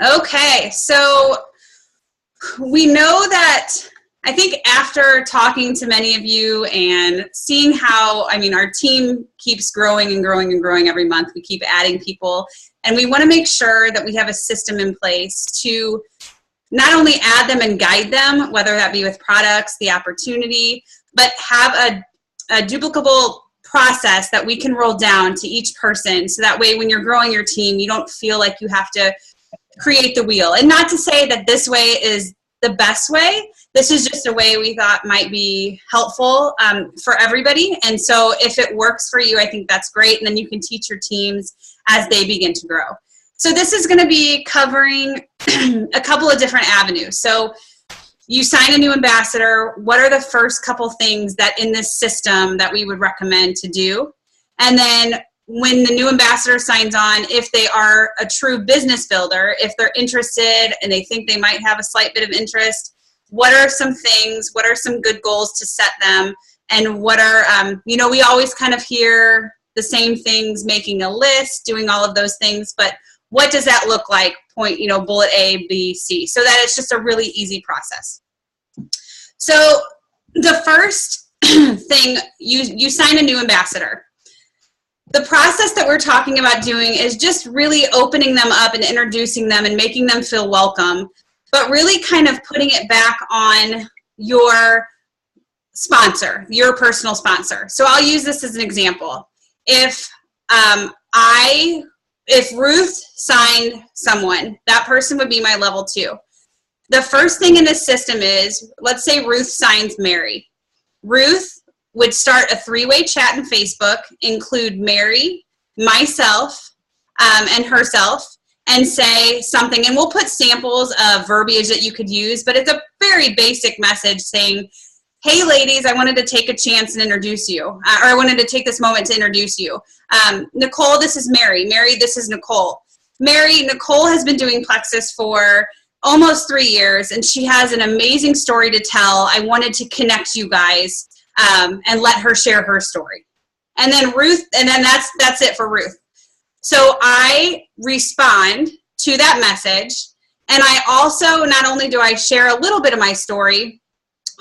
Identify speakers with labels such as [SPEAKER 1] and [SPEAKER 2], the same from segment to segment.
[SPEAKER 1] Okay, so we know that I think after talking to many of you and seeing how, our team keeps growing and growing and growing every month. We keep adding people, and we want to make sure that we have a system in place to not only add them and guide them, whether that be with products, the opportunity, but have a duplicable process that we can roll down to each person. So that way, when you're growing your team, you don't feel like you have to create the wheel. And not to say that this way is the best way. This is just a way we thought might be helpful for everybody. And so if it works for you, I think that's great. And then you can teach your teams as they begin to grow. So this is going to be covering a couple of different avenues. So you sign a new ambassador. What are the first couple things that in this system that we would recommend to do? And then when the new ambassador signs on, if they are a true business builder, if they're interested and they think they might have a slight bit of interest, what are some things, what are some good goals to set them? And what are, we always kind of hear the same things, making a list, doing all of those things, but what does that look like? Bullet A, B, C, so that it's just a really easy process. So the first thing, you sign a new ambassador. The process that we're talking about doing is just really opening them up and introducing them and making them feel welcome, but really kind of putting it back on your sponsor, your personal sponsor. So I'll use this as an example. If Ruth signed someone, that person would be my level 2. The first thing in this system is, let's say Ruth signs Mary. Ruth would start a 3-way chat in Facebook, include Mary, myself, and herself, and say something. And we'll put samples of verbiage that you could use, but it's a very basic message saying, hey, ladies, I wanted to take a chance and introduce you, or I wanted to take this moment to introduce you. Nicole, this is Mary. Mary, this is Nicole. Nicole has been doing Plexus for almost 3 years, and she has an amazing story to tell. I wanted to connect you guys and let her share her story. And then Ruth, and then that's it for Ruth. So I respond to that message, and I also, not only do I share a little bit of my story,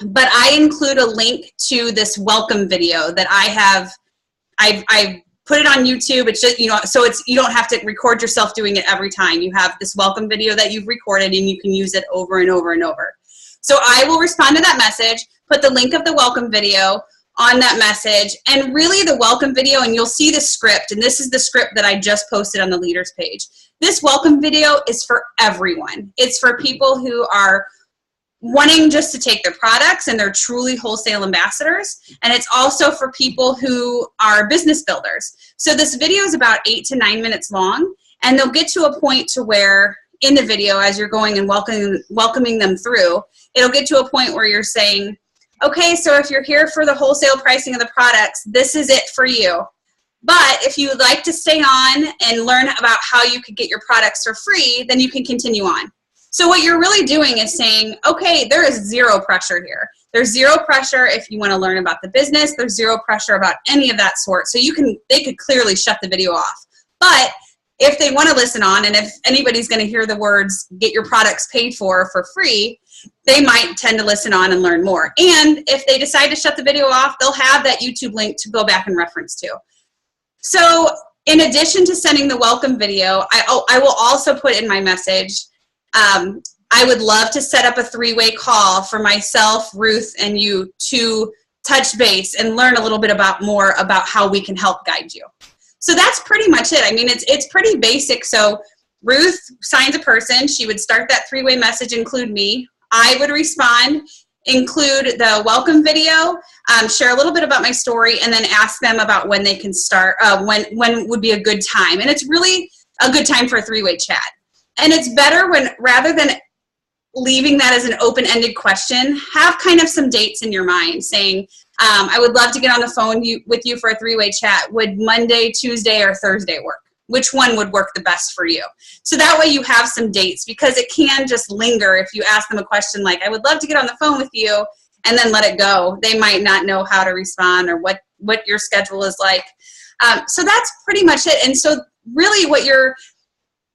[SPEAKER 1] but I include a link to this welcome video that I've put it on YouTube. It's just, so you don't have to record yourself doing it every time. You have this welcome video that you've recorded, and you can use it over and over and over. So I will respond to that message, put the link of the welcome video on that message, and really the welcome video, and you'll see the script, and this is the script that I just posted on the leaders page. This welcome video is for everyone. It's for people who are wanting just to take their products and they're truly wholesale ambassadors, and it's also for people who are business builders. So this video is about 8 to 9 minutes long, and they'll get to a point to where in the video, as you're going and welcoming them through, it'll get to a point where you're saying, okay, so if you're here for the wholesale pricing of the products, this is it for you. But if you would like to stay on and learn about how you could get your products for free, then you can continue on. So what you're really doing is saying, okay, there is zero pressure here. There's zero pressure if you want to learn about the business. There's zero pressure about any of that sort. So they could clearly shut the video off. But if they want to listen on, and if anybody's going to hear the words, get your products paid for free, they might tend to listen on and learn more. And if they decide to shut the video off, they'll have that YouTube link to go back and reference to. So in addition to sending the welcome video, I will also put in my message, I would love to set up a 3-way call for myself, Ruth, and you to touch base and learn a little bit more about how we can help guide you. So that's pretty much it. I mean, it's pretty basic. So Ruth signs a person. She would start that 3-way message, include me. I would respond, include the welcome video, share a little bit about my story, and then ask them about when they can start, when would be a good time. And it's really a good time for a 3-way chat. And it's better when, rather than leaving that as an open-ended question, have kind of some dates in your mind saying, I would love to get on the phone with you for a 3-way chat. Would Monday, Tuesday, or Thursday work? Which one would work the best for you? So that way you have some dates, because it can just linger if you ask them a question like, I would love to get on the phone with you, and then let it go. They might not know how to respond or what your schedule is like. So that's pretty much it. And so really what you're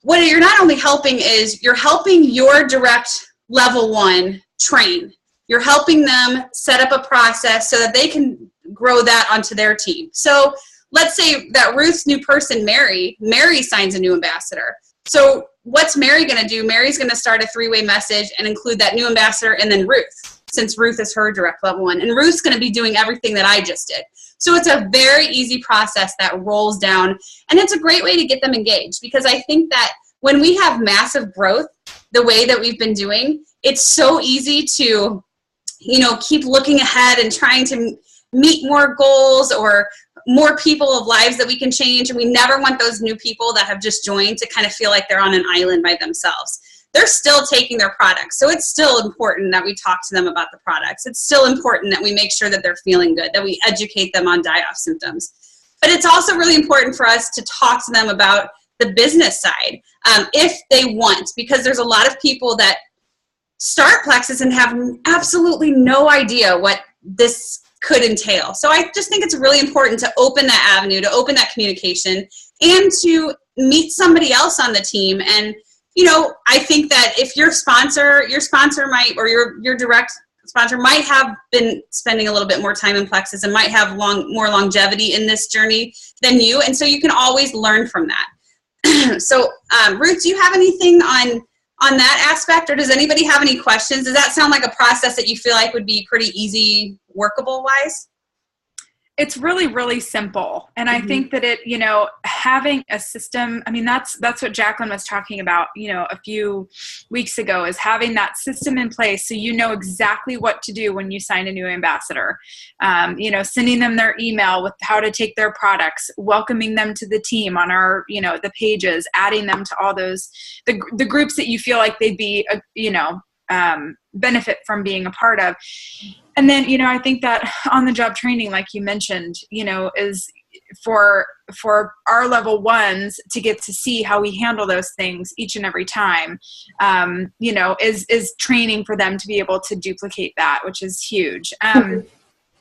[SPEAKER 1] what you're not only helping is you're helping your direct level 1 train. You're helping them set up a process so that they can grow that onto their team. So let's say that Ruth's new person, Mary signs a new ambassador. So what's Mary going to do? Mary's going to start a 3-way message and include that new ambassador and then Ruth, since Ruth is her direct level 1. And Ruth's going to be doing everything that I just did. So it's a very easy process that rolls down. And it's a great way to get them engaged, because I think that when we have massive growth, the way that we've been doing, it's so easy to, keep looking ahead and trying to meet more goals or more people of lives that we can change. And we never want those new people that have just joined to kind of feel like they're on an island by themselves. They're still taking their products. So it's still important that we talk to them about the products. It's still important that we make sure that they're feeling good, that we educate them on die-off symptoms. But it's also really important for us to talk to them about the business side, if they want, because there's a lot of people that start Plexus and have absolutely no idea what this could entail. So I just think it's really important to open that avenue, to open that communication, and to meet somebody else on the team. And I think that if your sponsor might, or your direct sponsor might have been spending a little bit more time in Plexus and might have more longevity in this journey than you. And so you can always learn from that. So Ruth, do you have anything on that aspect, or does anybody have any questions? Does that sound like a process that you feel like would be pretty easy, workable wise?
[SPEAKER 2] It's really, really simple. And I think that having a system, that's what Jacqueline was talking about, a few weeks ago, is having that system in place so you know exactly what to do when you sign a new ambassador. Sending them their email with how to take their products, welcoming them to the team on our, the pages, adding them to all those, the groups that you feel like they'd be, benefit from being a part of. And then, I think that on-the-job training, like you mentioned, is for our level 1s to get to see how we handle those things each and every time, is training for them to be able to duplicate that, which is huge.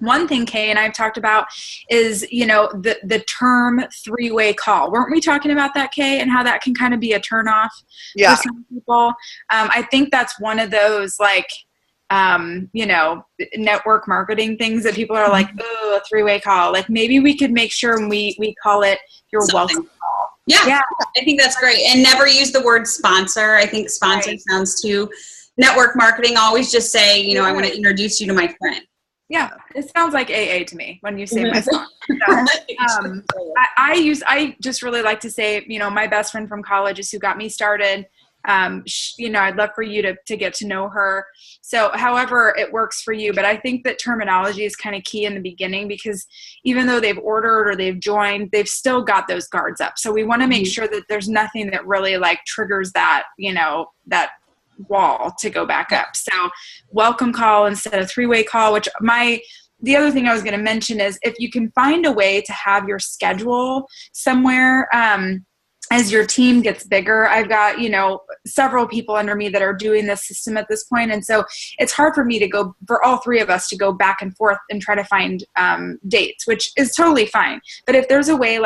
[SPEAKER 2] One thing Kay and I've talked about is, the term 3-way call. Weren't we talking about that, Kay, and how that can kind of be a turnoff for some people? I think that's one of those, network marketing things that people are like, oh, a 3-way call. Like, maybe we could make sure we call it your welcome call.
[SPEAKER 1] Yeah, I think that's great. And never use the word sponsor. I think sponsor sounds too network marketing. Always just say, I want to introduce you to my friend.
[SPEAKER 2] Yeah, it sounds like AA to me when you say my sponsor. I just really like to say, my best friend from college is who got me started. I'd love for you to get to know her. So however it works for you, but I think that terminology is kind of key in the beginning, because even though they've ordered or they've joined, they've still got those guards up. So we want to make sure that there's nothing that really triggers that, that wall to go back up. So welcome call instead of 3-way call, which the other thing I was going to mention is if you can find a way to have your schedule somewhere, as your team gets bigger. I've got, several people under me that are doing this system at this point. And so it's hard for me for all 3 of us to go back and forth and try to find dates, which is totally fine. But if there's a way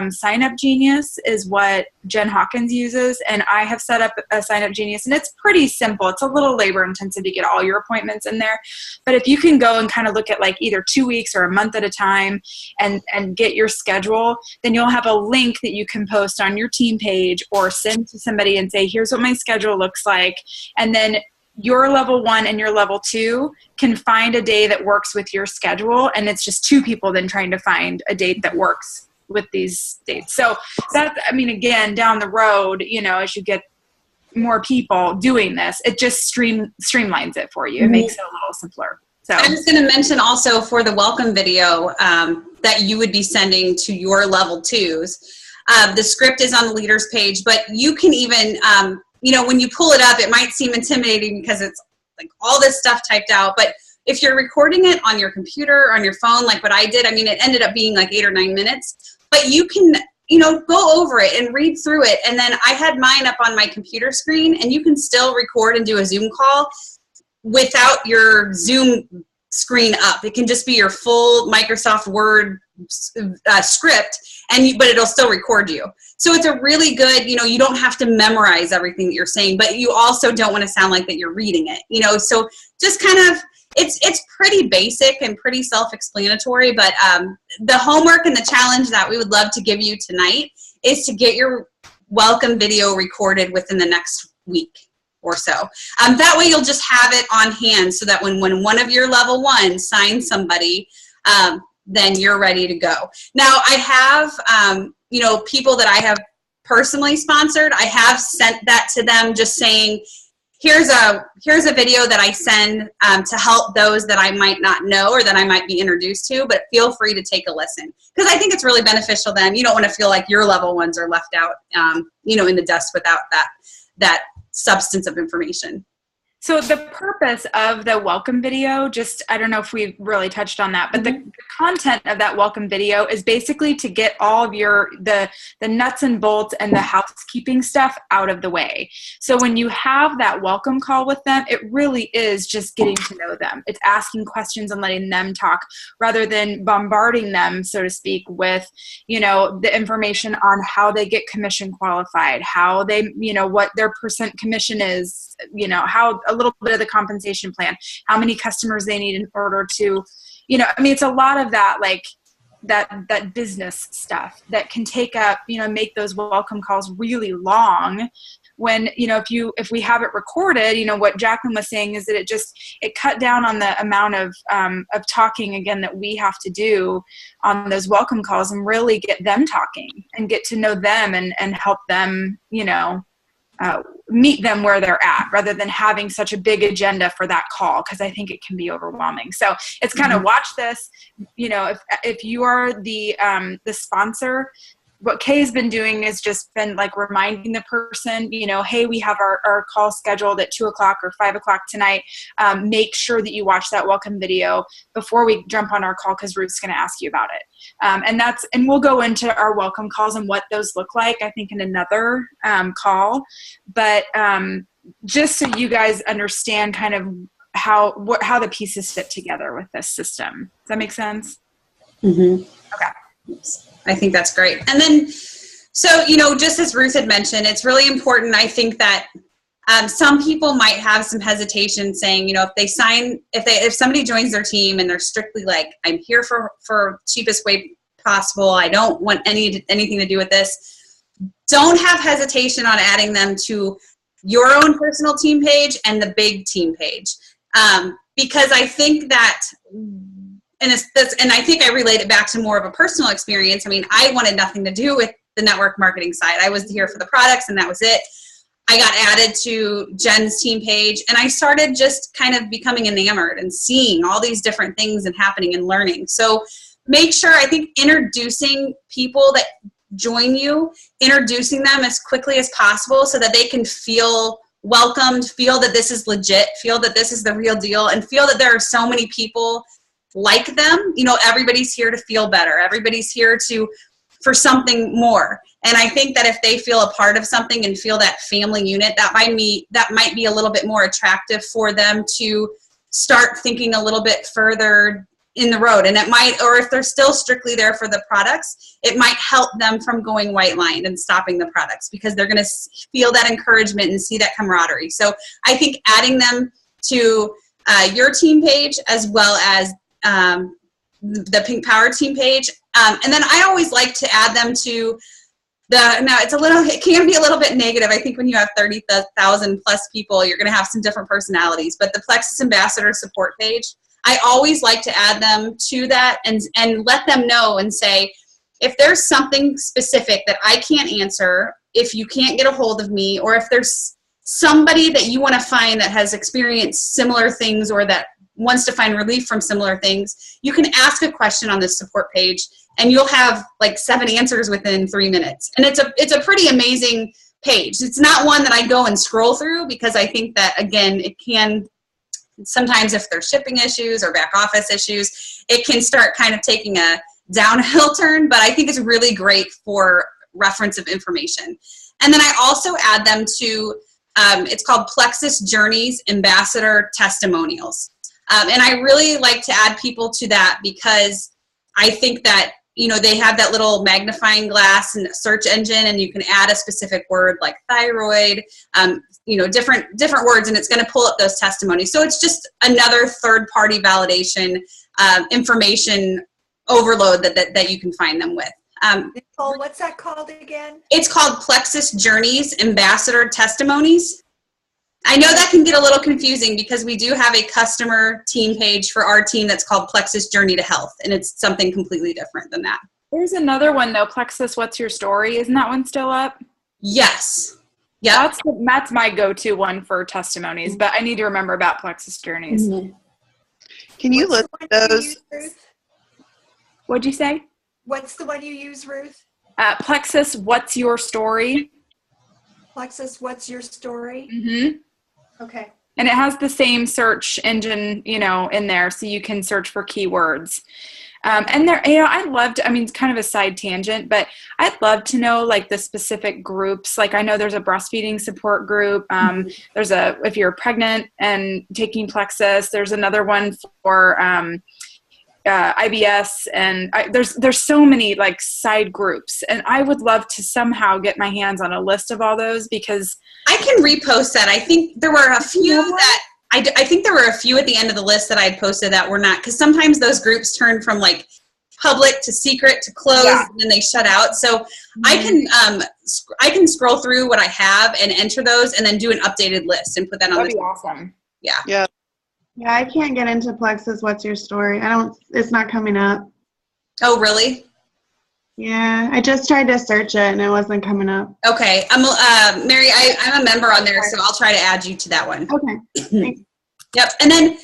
[SPEAKER 2] Sign Up Genius is what Jen Hawkins uses, and I have set up a Sign Up Genius, and it's pretty simple. It's a little labor intensive to get all your appointments in there. But if you can go and kind of look at either 2 weeks or a month at a time and get your schedule, then you'll have a link that you can post on your team page or send to somebody and say, here's what my schedule looks like. And then your level 1 and your level 2 can find a day that works with your schedule. And it's just 2 people then trying to find a date that works with these dates. So that's, again, down the road, as you get more people doing this, it just streamlines it for you. It makes it a little simpler. So
[SPEAKER 1] I was going to mention also for the welcome video that you would be sending to your level 2s. The script is on the leaders page, but you can even, when you pull it up, it might seem intimidating because it's all this stuff typed out. But if you're recording it on your computer or on your phone, like what I did, it ended up being 8 or 9 minutes. But you can, go over it and read through it. And then I had mine up on my computer screen, and you can still record and do a Zoom call without your Zoom screen up. It can just be your full Microsoft Word script, but it'll still record you. So it's a really good, you don't have to memorize everything that you're saying, but you also don't want to sound like that you're reading it, so just kind of, it's pretty basic and pretty self-explanatory, but the homework and the challenge that we would love to give you tonight is to get your welcome video recorded within the next week or so. That way you'll just have it on hand so that when one of your level ones signs somebody, then you're ready to go. Now I have, people that I have personally sponsored, I have sent that to them just saying, here's a video that I send to help those that I might not know or that I might be introduced to, but feel free to take a listen. Because I think it's really beneficial then. You don't want to feel like your level ones are left out, in the dust without that substance of information.
[SPEAKER 2] So the purpose of the welcome video, I don't know if we've really touched on that, but the content of that welcome video is basically to get all of the nuts and bolts and the housekeeping stuff out of the way. So when you have that welcome call with them, it really is just getting to know them. It's asking questions and letting them talk rather than bombarding them, so to speak, with, the information on how they get commission qualified, how they, what their percent commission is, how a little bit of the compensation plan, how many customers they need in order to, it's a lot of that, like that business stuff that can take up, make those welcome calls really long when, if we have it recorded, what Jacqueline was saying is that it cut down on the amount of talking again that we have to do on those welcome calls and really get them talking and get to know them and help them, meet them where they're at rather than having such a big agenda for that call, because I think it can be overwhelming. So it's kind of watch this, if you are the sponsor, what Kay has been doing is just been like reminding the person, hey, we have our call scheduled at 2:00 or 5:00 tonight. Make sure that you watch that welcome video before we jump on our call, because Ruth's going to ask you about it. And we'll go into our welcome calls and what those look like, I think, in another call. But just so you guys understand kind of how the pieces fit together with this system. Does that make sense?
[SPEAKER 1] Mm-hmm.
[SPEAKER 2] Okay.
[SPEAKER 1] I think that's great. And then, so, just as Ruth had mentioned, it's really important, I think, that some people might have some hesitation saying, if somebody joins their team and they're strictly like, I'm here for cheapest way possible, I don't want anything to do with this, don't have hesitation on adding them to your own personal team page and the big team page. Because I think that, and I think I relate it back to more of a personal experience. I mean, I wanted nothing to do with the network marketing side. I was here for the products and that was it. I got added to Jen's team page and I started just kind of becoming enamored and seeing all these different things and happening and learning. So make sure, I think, introducing people that join you, introducing them as quickly as possible so that they can feel welcomed, feel that this is legit, feel that this is the real deal, and feel that there are so many people like them. Everybody's here to feel better. Everybody's here for something more. And I think that if they feel a part of something and feel that family unit, that might be a little bit more attractive for them to start thinking a little bit further in the road. And it might, or if they're still strictly there for the products, it might help them from going white lined and stopping the products, because they're going to feel that encouragement and see that camaraderie. So I think adding them to your team page as well as the Pink Power team page. And then I always like to add them to it can be a little bit negative. I think when you have 30,000 plus people, you're going to have some different personalities, but the Plexus Ambassador support page, I always like to add them to that and let them know and say, if there's something specific that I can't answer, if you can't get a hold of me, or if there's somebody that you want to find that has experienced similar things or that wants to find relief from similar things, you can ask a question on this support page and you'll have like 7 answers within 3 minutes. And it's a pretty amazing page. It's not one that I go and scroll through, because I think that, again, it can sometimes, if there's shipping issues or back office issues, it can start kind of taking a downhill turn, but I think it's really great for reference of information. And then I also add them to, it's called Plexus Journeys Ambassador Testimonials. And I really like to add people to that, because I think that they have that little magnifying glass and search engine, and you can add a specific word like thyroid, different words, and it's going to pull up those testimonies. So it's just another third-party validation information overload that you can find them with.
[SPEAKER 3] Nicole, what's that called again?
[SPEAKER 1] It's called Plexus Journeys Ambassador Testimonies. I know that can get a little confusing because we do have a customer team page for our team that's called Plexus Journey to Health, and it's something completely different than that.
[SPEAKER 2] There's another one though, Plexus What's Your Story? Isn't that one still up?
[SPEAKER 1] Yes. Yeah.
[SPEAKER 2] That's my go-to one for testimonies, but I need to remember about Plexus Journeys.
[SPEAKER 4] Mm-hmm. Can you list those?
[SPEAKER 2] What'd you say?
[SPEAKER 3] What's the one you use, Ruth?
[SPEAKER 2] Plexus What's Your Story?
[SPEAKER 3] Plexus What's Your Story?
[SPEAKER 2] Mm-hmm.
[SPEAKER 3] Okay.
[SPEAKER 2] And it has the same search engine, in there, so you can search for keywords. And there, I'd love to, it's kind of a side tangent, but I'd love to know like the specific groups. Like I know there's a breastfeeding support group. There's if you're pregnant and taking Plexus, there's another one for IBS, and there's so many like side groups, and I would love to somehow get my hands on a list of all those because
[SPEAKER 1] I can repost that. I think there were a few that I think there were a few at the end of the list that I had posted that were not, because sometimes those groups turn from like public to secret to closed, and then they shut out. So I can scroll through what I have and enter those, and then do an updated list and put that on.
[SPEAKER 2] That'd be awesome.
[SPEAKER 1] Yeah.
[SPEAKER 4] Yeah, I can't get into Plexus What's Your Story. It's not coming up.
[SPEAKER 1] Oh, really?
[SPEAKER 4] Yeah, I just tried to search it and it wasn't coming up.
[SPEAKER 1] Okay. Mary, I'm a member on there, so I'll try to add you to that one.
[SPEAKER 4] Okay.
[SPEAKER 1] Yep. And then,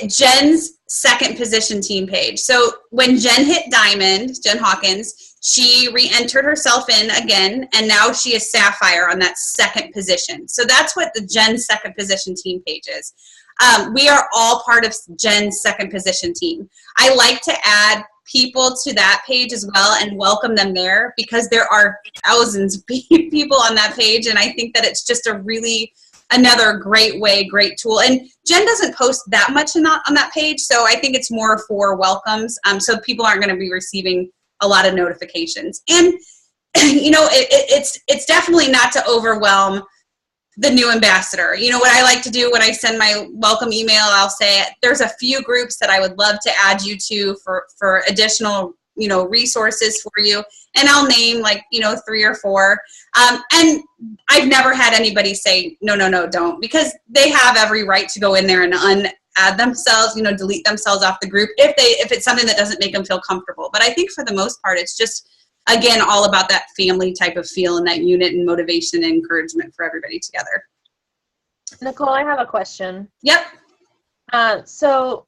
[SPEAKER 1] Jen's second position team page. So when Jen hit Diamond, Jen Hawkins, she re-entered herself in again, and now she is Sapphire on that second position. So that's what the Jen second position team page is. We are all part of Jen's second position team. I like to add people to that page as well and welcome them there, because there are thousands of people on that page, and I think that it's just another great tool. And Jen doesn't post that much on that page, so I think it's more for welcomes, so people aren't going to be receiving a lot of notifications. And it's definitely not to overwhelm the new ambassador. What I like to do when I send my welcome email, I'll say there's a few groups that I would love to add you to for additional resources for you, and I'll name 3 or 4, and I've never had anybody say no don't, because they have every right to go in there and unadd themselves, delete themselves off the group if it's something that doesn't make them feel comfortable. But I think for the most part it's just, again, all about that family type of feel and that unit and motivation and encouragement for everybody together.
[SPEAKER 5] Nicole, I have a question.
[SPEAKER 1] Yep.
[SPEAKER 5] So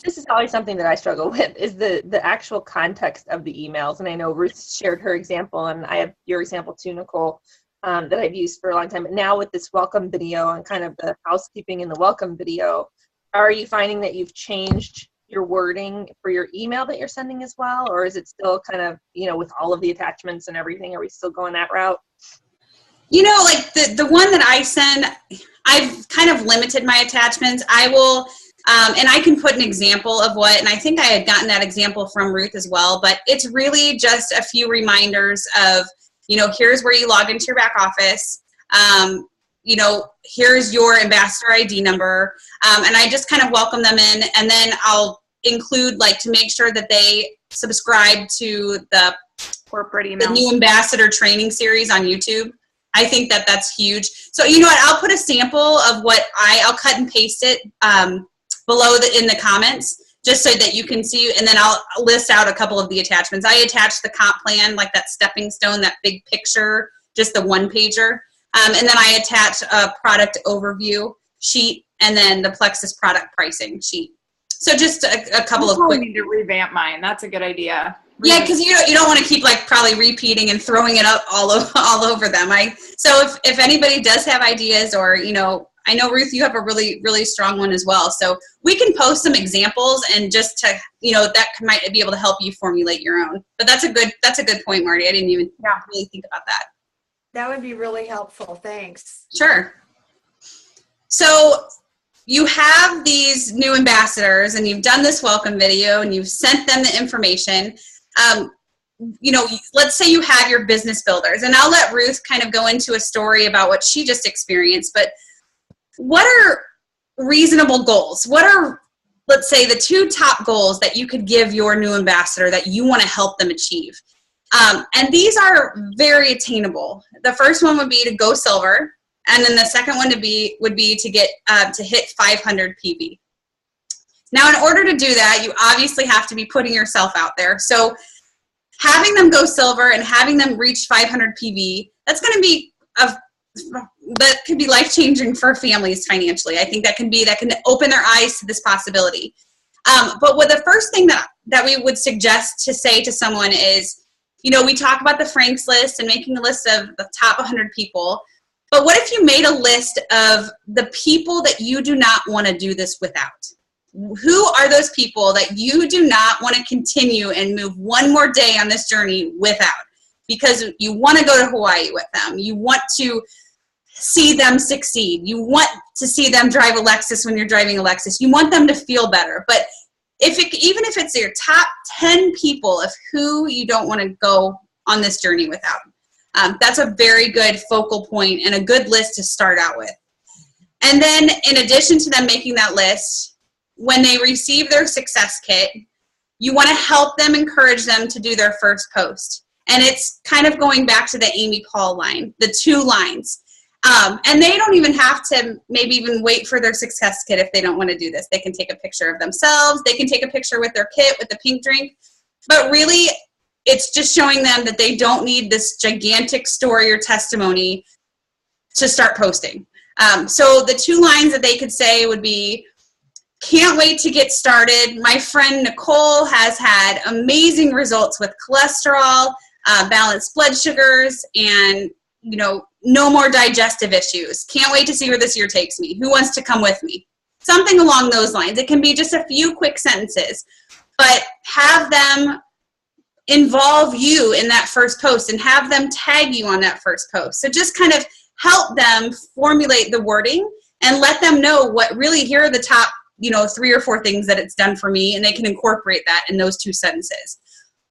[SPEAKER 5] this is always something that I struggle with, is the actual context of the emails. And I know Ruth shared her example, and I have your example too, Nicole, that I've used for a long time. But now with this welcome video and kind of the housekeeping in the welcome video, are you finding that you've changed your wording for your email that you're sending as well? Or is it still kind of, with all of the attachments and everything, are we still going that route?
[SPEAKER 1] Like the one that I send, I've kind of limited my attachments. I will, and I can put an example of what, and I think I had gotten that example from Ruth as well, but it's really just a few reminders of, here's where you log into your back office. Here's your ambassador ID number. And I just kind of welcome them in, and then I'll include to make sure that they subscribe to the
[SPEAKER 2] corporate email,
[SPEAKER 1] the new ambassador training series on YouTube. I think that that's huge. So you know what, I'll put a sample of what I'll cut and paste it below in the comments, just so that you can see, and then I'll list out a couple of the attachments. I attached the comp plan, like that stepping stone, that big picture, just the one pager. And then I attach a product overview sheet, and then the Plexus product pricing sheet. So just a couple of quick.
[SPEAKER 2] I need to revamp mine. That's a good idea.
[SPEAKER 1] Yeah, because you don't want to keep probably repeating and throwing it up all over them. So if anybody does have ideas, or I know Ruth, you have a really strong one as well. So we can post some examples, and just to that might be able to help you formulate your own. But that's a good point, Marty. I didn't even really think about that.
[SPEAKER 3] That would be really helpful. Thanks.
[SPEAKER 1] Sure. So you have these new ambassadors, and you've done this welcome video, and you've sent them the information. You know, let's say you have your business builders, and I'll let Ruth kind of go into a story about what she just experienced, but what are reasonable goals? What are, let's say, the 2 top goals that you could give your new ambassador that you want to help them achieve? And these are very attainable. The first one would be to go silver, and then the second one would be to get to hit 500 PV. Now, in order to do that, you obviously have to be putting yourself out there. So having them go silver and having them reach 500 PV, that's going to be that could be life-changing for families financially. I think that can open their eyes to this possibility. But the first thing that we would suggest to say to someone is, you know, we talk about the Franks list and making a list of the top 100 people, but what if you made a list of the people that you do not want to do this without? Who are those people that you do not want to continue and move one more day on this journey without? Because you want to go to Hawaii with them. You want to see them succeed. You want to see them drive a Lexus when you're driving a Lexus. You want them to feel better. But even if it's your top 10 people of who you don't want to go on this journey without, that's a very good focal point and a good list to start out with. And then in addition to them making that list, when they receive their success kit, you want to help them, encourage them to do their first post. And it's kind of going back to the Amy Paul line, the 2 lines. And they don't even have to maybe even wait for their success kit if they don't want to do this. They can take a picture of themselves. They can take a picture with their kit, with the pink drink. But really, it's just showing them that they don't need this gigantic story or testimony to start posting. So the 2 lines that they could say would be, can't wait to get started. My friend Nicole has had amazing results with cholesterol, balanced blood sugars, and, you know, no more digestive issues. Can't wait to see where this year takes me. Who wants to come with me? Something along those lines. It can be just a few quick sentences, but have them involve you in that first post and have them tag you on that first post. So just kind of help them formulate the wording and let them know what really, here are the top, you know, 3 or 4 things that it's done for me, and they can incorporate that in those 2 sentences.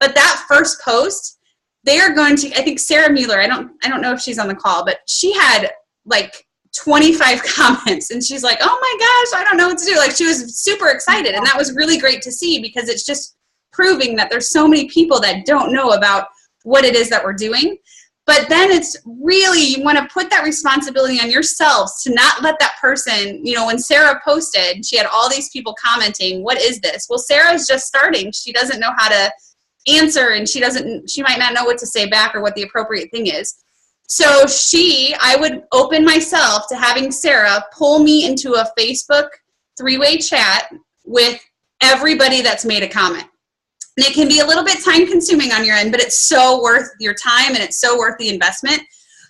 [SPEAKER 1] But that first post, they are going to, I think Sarah Mueller, I don't know if she's on the call, but she had like 25 comments, and she's like, oh my gosh, I don't know what to do. Like, she was super excited, and that was really great to see, because it's just proving that there's so many people that don't know about what it is that we're doing. But then it's really, you want to put that responsibility on yourselves to not let that person, you know, when Sarah posted, she had all these people commenting, what is this? Well, Sarah's just starting. She doesn't know how to answer, and she might not know what to say back or what the appropriate thing is. So I would open myself to having Sarah pull me into a Facebook 3-way chat with everybody that's made a comment. And it can be a little bit time consuming on your end, but it's so worth your time, and it's so worth the investment.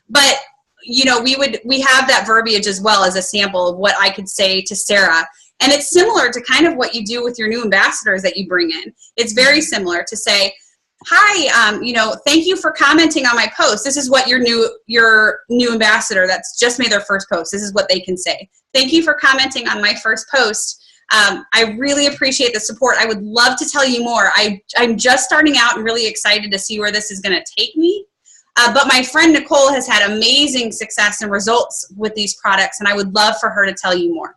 [SPEAKER 1] But, you know, we have that verbiage as well as a sample of what I could say to Sarah. And it's similar to kind of what you do with your new ambassadors that you bring in. It's very similar to say, hi, you know, thank you for commenting on my post. This is what your new ambassador that's just made their first post, this is what they can say. Thank you for commenting on my first post. I really appreciate the support. I would love to tell you more. I'm just starting out and really excited to see where this is going to take me. But my friend Nicole has had amazing success and results with these products, and I would love for her to tell you more.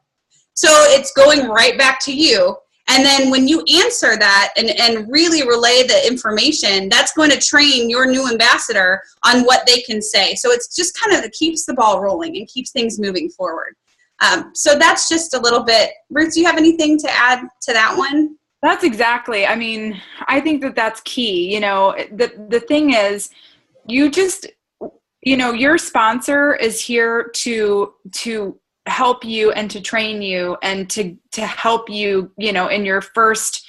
[SPEAKER 1] So it's going right back to you. And then when you answer that and really relay the information, that's going to train your new ambassador on what they can say. So it's just kind of, it keeps the ball rolling and keeps things moving forward. So that's just a little bit. Ruth, do you have anything to add to that one?
[SPEAKER 2] That's exactly. I mean, I think that that's key. You know, the thing is, you just, you know, your sponsor is here to help you and to train you and to help you, you know, in your first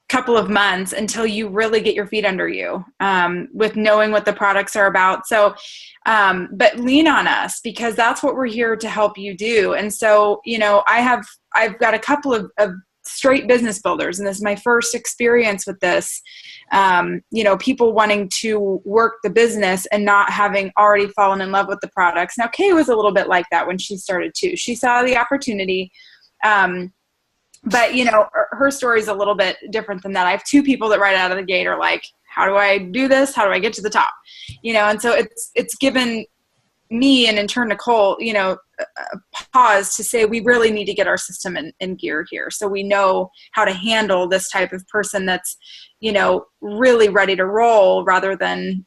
[SPEAKER 2] couple of months until you really get your feet under you, with knowing what the products are about. So, but lean on us, because that's what we're here to help you do. And so, you know, I've got a couple of straight business builders, and this is my first experience with this. You know, people wanting to work the business and not having already fallen in love with the products. Now, Kay was a little bit like that when she started too. She saw the opportunity. But, you know, her story is a little bit different than that. I have 2 people that right out of the gate are like, how do I do this? How do I get to the top? And so it's given me and in turn Nicole, a pause to say we really need to get our system in gear here, so we know how to handle this type of person that's really ready to roll, rather than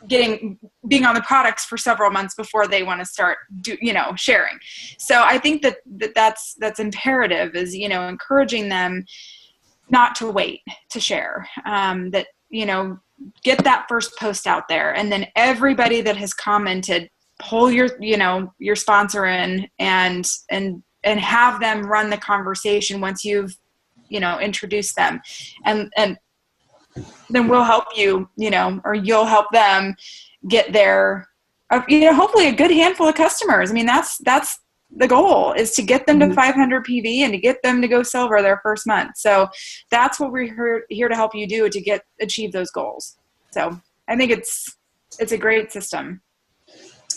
[SPEAKER 2] being on the products for several months before they want to start sharing. So I think that's imperative, is encouraging them not to wait to share, that get that first post out there, and then everybody that has commented, pull your sponsor in and have them run the conversation once you've introduced them, and then we'll help you, or you'll help them get their hopefully a good handful of customers. I mean, that's the goal, is to get them to 500 PV and to get them to go silver their first month. So that's what we're here to help you do, to achieve those goals. So I think it's a great system.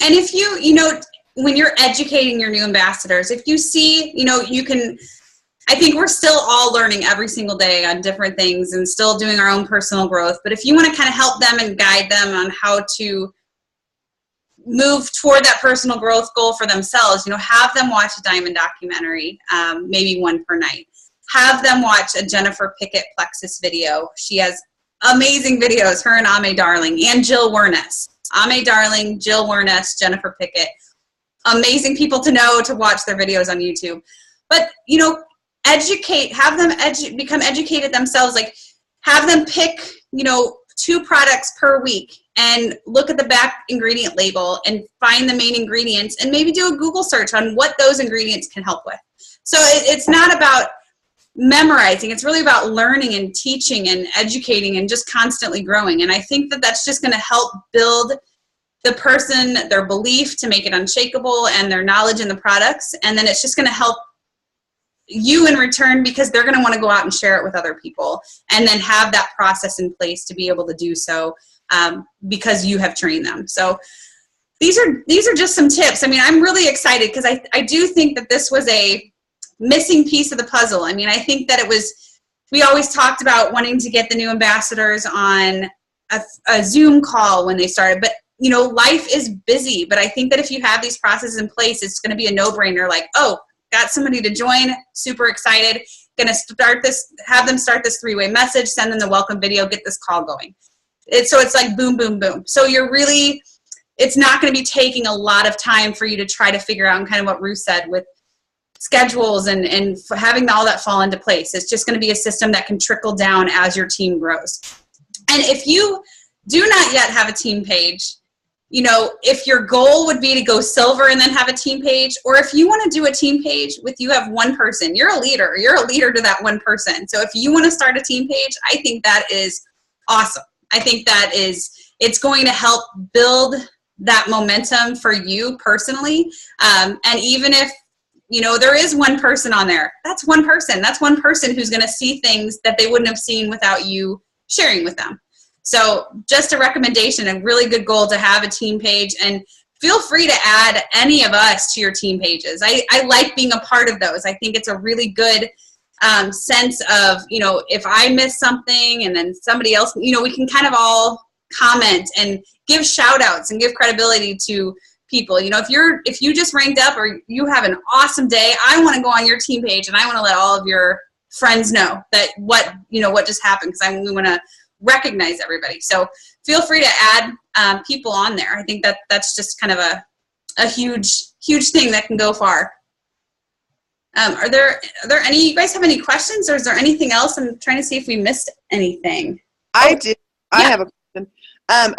[SPEAKER 1] And if when you're educating your new ambassadors, if you see, I think we're still all learning every single day on different things and still doing our own personal growth. But if you want to kind of help them and guide them on how to move toward that personal growth goal for themselves, have them watch a Diamond documentary, maybe one per night. Have them watch a Jennifer Pickett Plexus video. She has amazing videos, her and Ame Darling, and Jill Werness. Ame Darling, Jill Werness, Jennifer Pickett. Amazing people to know, to watch their videos on YouTube. But, educate, have them become educated themselves. Like, have them pick, 2 products per week and look at the back ingredient label and find the main ingredients, and maybe do a Google search on what those ingredients can help with. So it's not about memorizing. It's really about learning and teaching and educating and just constantly growing. And I think that that's just going to help build the person, their belief, to make it unshakable, and their knowledge in the products. And then it's just going to help you in return, because they're going to want to go out and share it with other people, and then have that process in place to be able to do so, because you have trained them. So these are just some tips. I mean, I'm really excited because I do think that this was a missing piece of the puzzle. I mean, I think that we always talked about wanting to get the new ambassadors on a Zoom call when they started, but life is busy. But I think that if you have these processes in place, it's going to be a no-brainer. Like, oh, got somebody to join, super excited, gonna have them start this 3-way message, send them the welcome video, get this call going. So it's like boom, boom, boom. So it's not gonna be taking a lot of time for you to try to figure out, and kind of what Ruth said with schedules and having all that fall into place. It's just gonna be a system that can trickle down as your team grows. And if you do not yet have a team page, if your goal would be to go silver and then have a team page, or if you want to do a team page you have one person, you're a leader to that one person. So if you want to start a team page, I think that is awesome. I think that it's going to help build that momentum for you personally. And even if, there is one person on there, that's one person. That's one person who's going to see things that they wouldn't have seen without you sharing with them. So just a recommendation, a really good goal to have a team page, and feel free to add any of us to your team pages. I like being a part of those. I think it's a really good sense of, if I miss something and then somebody else, we can kind of all comment and give shout outs and give credibility to people. If you just ranked up, or you have an awesome day, I want to go on your team page and I want to let all of your friends know that what just happened, because we want to recognize everybody. So feel free to add people on there. I think that's just kind of a huge thing that can go far. Are there any, you guys have any questions, or is there anything else? I'm trying to see if we missed anything.
[SPEAKER 6] I do. I have a question.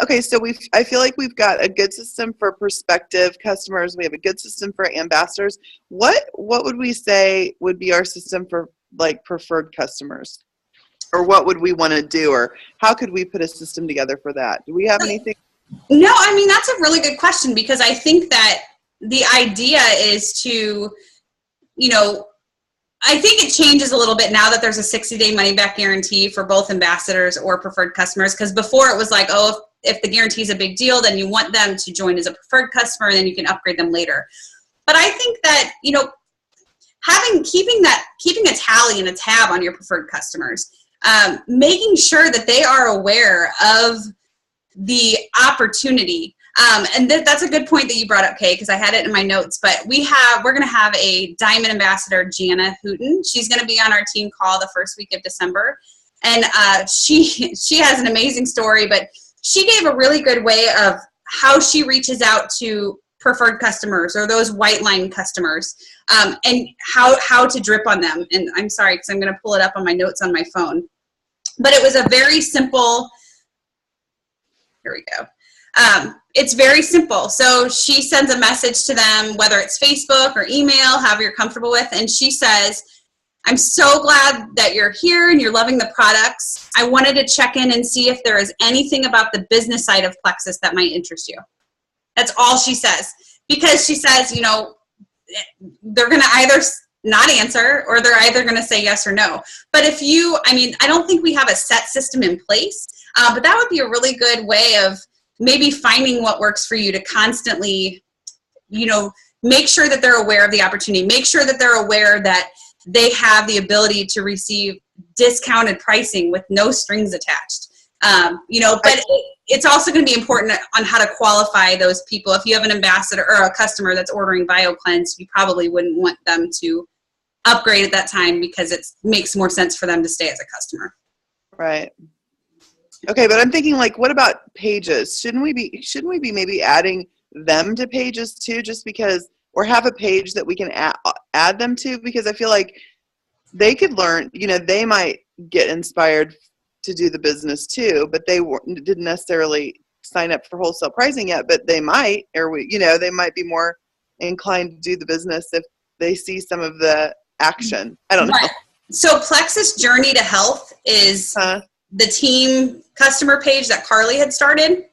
[SPEAKER 6] Okay, so I feel like we've got a good system for prospective customers. We have a good system for ambassadors. What would we say would be our system for like preferred customers? Or what would we want to do, or how could we put a system together for that? Do we have anything?
[SPEAKER 1] No, I mean, that's a really good question, because I think that the idea is to, I think it changes a little bit now that there's a 60-day money-back guarantee for both ambassadors or preferred customers, because before it was like, oh, if the guarantee is a big deal, then you want them to join as a preferred customer, and then you can upgrade them later. But I think that, keeping a tally and a tab on your preferred customers making sure that they are aware of the opportunity. And that's a good point that you brought up, Kay, because I had it in my notes. But we're going to have a Diamond Ambassador, Jana Hooten. She's going to be on our team call the first week of December. And she has an amazing story, but she gave a really good way of how she reaches out to preferred customers or those white line customers, and how to drip on them. And I'm sorry, because I'm going to pull it up on my notes on my phone. But it was a very simple, here we go. It's very simple. So she sends a message to them, whether it's Facebook or email, however you're comfortable with, and she says, I'm so glad that you're here and you're loving the products. I wanted to check in and see if there is anything about the business side of Plexus that might interest you. That's all she says. Because she says, you know, they're going to either not answer or they're either going to say yes or no. But if you, I mean, I don't think we have a set system in place, but that would be a really good way of maybe finding what works for you to constantly, you know, make sure that they're aware of the opportunity. Make sure that they're aware that they have the ability to receive discounted pricing with no strings attached. You know, but it's also going to be important on how to qualify those people. If you have an ambassador or a customer that's ordering BioCleanse, you probably wouldn't want them to upgrade at that time because it makes more sense for them to stay as a customer.
[SPEAKER 6] Right. Okay, but I'm thinking, like, what about pages? Shouldn't we be maybe adding them to pages too, just because, or have a page that we can add them to? Because I feel like they could learn, you know, they might get inspired to do the business too, but they didn't necessarily sign up for wholesale pricing yet, but they might, or they might be more inclined to do the business if they see some of the action. I don't know.
[SPEAKER 1] So Plexus Journey to Health is the team customer page that Carly had started.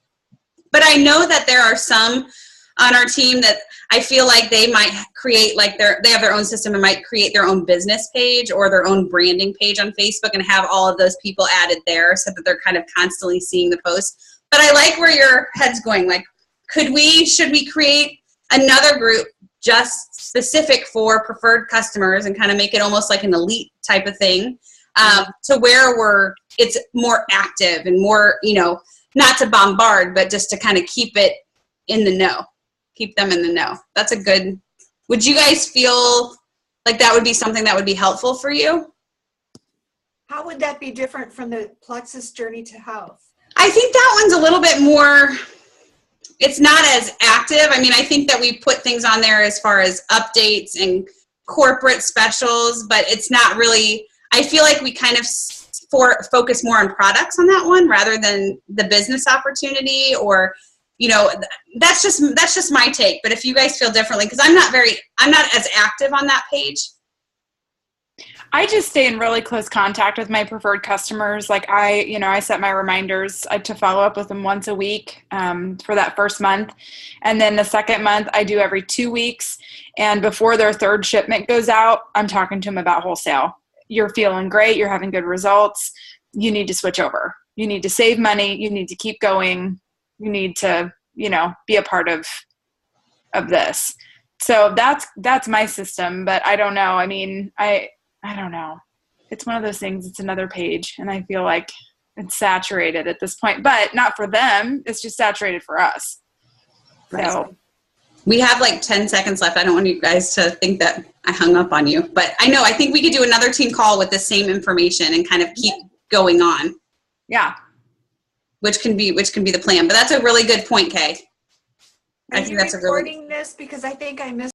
[SPEAKER 1] But I know that there are some on our team that I feel like they might create, like they have their own system and might create their own business page or their own branding page on Facebook and have all of those people added there so that they're kind of constantly seeing the posts. But I like where your head's going. Like, should we create another group just specific for preferred customers and kind of make it almost like an elite type of thing, to where it's more active and more, not to bombard, but just to kind of keep it in the know. Keep them in the know. That's a good, would you guys feel like that would be something that would be helpful for you?
[SPEAKER 3] How would that be different from the Plexus Journey to Health?
[SPEAKER 1] I think that one's a little bit more, it's not as active. I mean, I think that we put things on there as far as updates and corporate specials, but it's not really, I feel like we kind of focus more on products on that one rather than the business opportunity, or that's just my take. But if you guys feel differently, because I'm not as active on that page.
[SPEAKER 2] I just stay in really close contact with my preferred customers. Like I set my reminders to follow up with them once a week for that first month. And then the second month I do every 2 weeks. And before their third shipment goes out, I'm talking to them about wholesale. You're feeling great. You're having good results. You need to switch over. You need to save money. You need to keep going. You need to, be a part of this. So that's my system, but I don't know. I mean, I don't know. It's one of those things. It's another page, and I feel like it's saturated at this point, but not for them. It's just saturated for us.
[SPEAKER 1] Right.
[SPEAKER 2] So
[SPEAKER 1] we have like 10 seconds left. I don't want you guys to think that I hung up on you, but I think we could do another team call with the same information and kind of keep going on.
[SPEAKER 2] Yeah.
[SPEAKER 1] Which can be the plan. But that's a really good point, Kay.
[SPEAKER 3] Are you recording this? Because I think I missed